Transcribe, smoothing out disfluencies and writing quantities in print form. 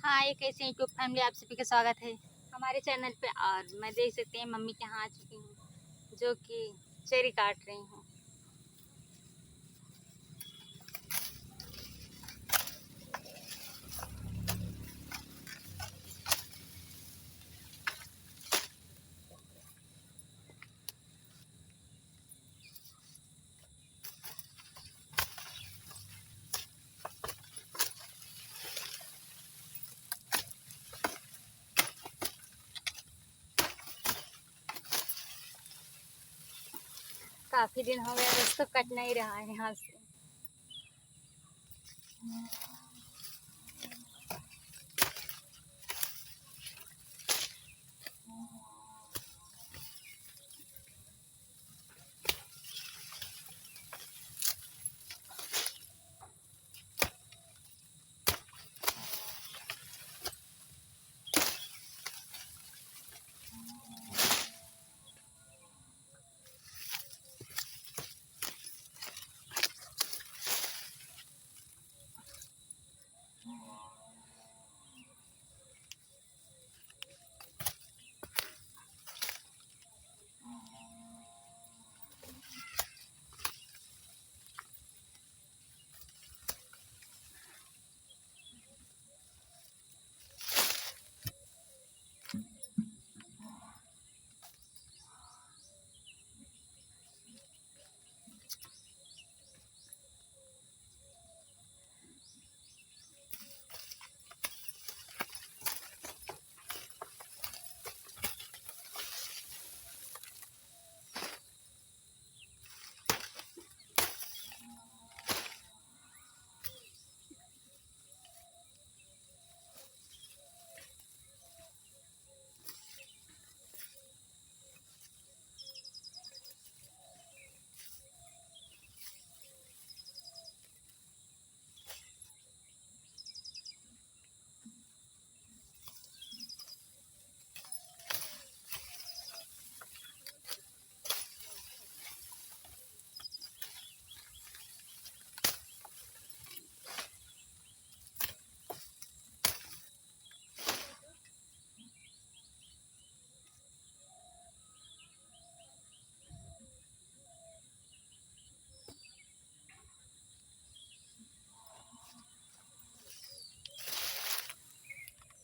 हाय, कैसे हैं YouTube family. आप सभी का स्वागत है हमारे चैनल पे। और मैं देख सकते हैं मम्मी के यहाँ आ चुकी हूँ, जो कि चेरी काट रही हूँ। काफी दिन हो गए, बस तो कट नहीं रहा है यहाँ से।